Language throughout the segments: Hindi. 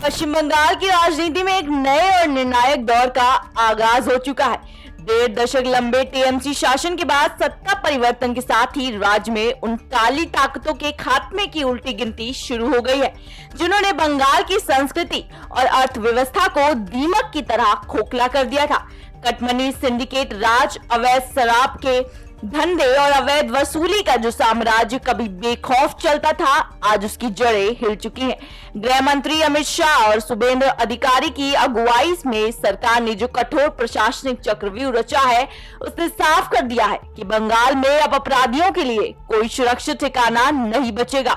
पश्चिम बंगाल की राजनीति में एक नए और निर्णायक दौर का आगाज हो चुका है। 1.5 दशक लंबे टीएमसी शासन के बाद सत्ता परिवर्तन के साथ ही राज्य में उन काली ताकतों के खात्मे की उल्टी गिनती शुरू हो गई है, जिन्होंने बंगाल की संस्कृति और अर्थव्यवस्था को दीमक की तरह खोखला कर दिया था। कटमनी सिंडिकेट राज, अवैध शराब के धंधे और अवैध वसूली का जो साम्राज्य कभी बेखौफ चलता था, आज उसकी जड़ें हिल चुकी हैं। गृह मंत्री अमित शाह और शुभेंद्र अधिकारी की अगुवाई में सरकार ने जो कठोर प्रशासनिक चक्रव्यूह रचा है, उसने साफ कर दिया है कि बंगाल में अब अपराधियों के लिए कोई सुरक्षित ठिकाना नहीं बचेगा।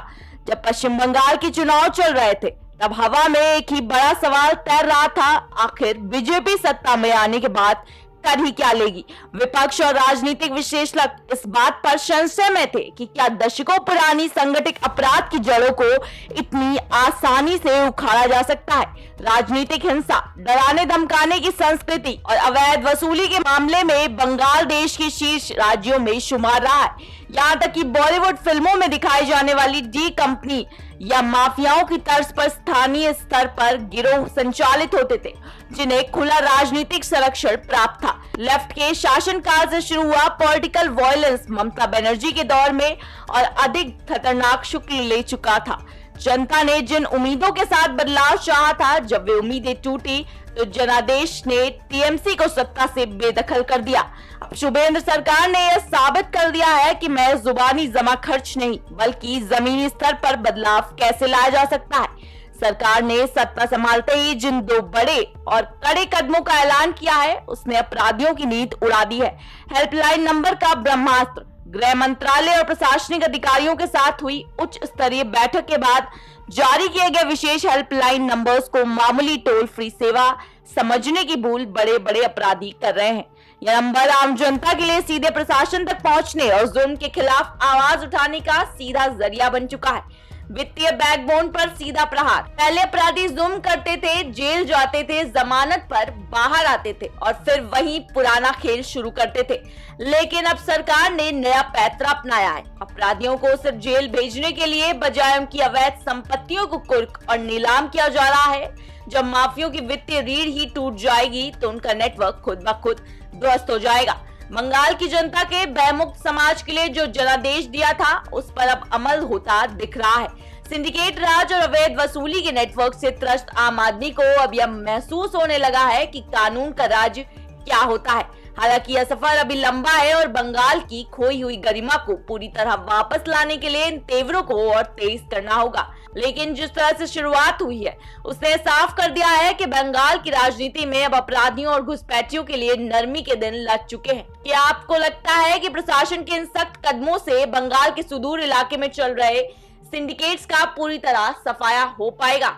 जब पश्चिम बंगाल के चुनाव चल रहे थे, तब हवा में एक ही बड़ा सवाल तैर रहा था, आखिर बीजेपी सत्ता में आने के बाद कर ही क्या लेगी। विपक्ष और राजनीतिक विश्लेषक इस बात पर संशय में थे कि क्या दशकों पुरानी संगठित अपराध की जड़ों को इतनी आसानी से उखाड़ा जा सकता है। राजनीतिक हिंसा, डराने धमकाने की संस्कृति और अवैध वसूली के मामले में बंगाल देश के शीर्ष राज्यों में शुमार रहा है। यहाँ तक कि बॉलीवुड फिल्मों में दिखाई जाने वाली डी कंपनी या माफियाओं की तर्ज पर स्थानीय स्तर पर गिरोह संचालित होते थे, जिन्हें खुला राजनीतिक संरक्षण प्राप्त था। लेफ्ट के शासनकाल से शुरू हुआ पॉलिटिकल वायलेंस ममता बनर्जी के दौर में और अधिक खतरनाक शक्ल ले चुका था। जनता ने जिन उम्मीदों के साथ बदलाव चाहा था, जब वे उम्मीदें टूटी तो जनादेश ने टीएमसी को सत्ता से बेदखल कर दिया। अब शुभेंद्र सरकार ने यह साबित कर दिया है कि महज जुबानी जमा खर्च नहीं, बल्कि जमीनी स्तर पर बदलाव कैसे लाया जा सकता है। सरकार ने सत्ता संभालते ही जिन दो बड़े और कड़े कदमों का ऐलान किया है, उसने अपराधियों की नींद उड़ा दी है। हेल्पलाइन नंबर का ब्रह्मास्त्र। गृह मंत्रालय और प्रशासनिक अधिकारियों के साथ हुई उच्च स्तरीय बैठक के बाद जारी किए गए विशेष हेल्पलाइन नंबर्स को मामूली टोल फ्री सेवा समझने की भूल बड़े बड़े अपराधी कर रहे हैं। यह नंबर आम जनता के लिए सीधे प्रशासन तक पहुंचने और जुल्म के खिलाफ आवाज उठाने का सीधा जरिया बन चुका है। वित्तीय बैकबोन पर सीधा प्रहार। पहले अपराधी जुल्म करते थे, जेल जाते थे, जमानत पर बाहर आते थे और फिर वही पुराना खेल शुरू करते थे। लेकिन अब सरकार ने नया पैंतरा अपनाया है। अपराधियों को सिर्फ जेल भेजने के लिए बजाय उनकी अवैध संपत्तियों को कुर्क और नीलाम किया जा रहा है। जब माफियों की वित्तीय रीढ़ ही टूट जाएगी तो उनका नेटवर्क खुद ब खुद ध्वस्त हो जाएगा। बंगाल की जनता के भयमुक्त समाज के लिए जो जनादेश दिया था, उस पर अब अमल होता दिख रहा है। सिंडिकेट राज और अवैध वसूली के नेटवर्क से त्रस्त आम आदमी को अब यह महसूस होने लगा है कि कानून का राज क्या होता है। हालांकि यह सफर अभी लंबा है और बंगाल की खोई हुई गरिमा को पूरी तरह वापस लाने के लिए इन तेवरों को और तेज करना होगा। लेकिन जिस तरह से शुरुआत हुई है, उसने साफ कर दिया है कि बंगाल की राजनीति में अब अपराधियों और घुसपैठियों के लिए नरमी के दिन लग चुके हैं। क्या आपको लगता है कि प्रशासन के इन सख्त कदमों से बंगाल के सुदूर इलाके में चल रहे सिंडिकेट्स का पूरी तरह सफाया हो पाएगा?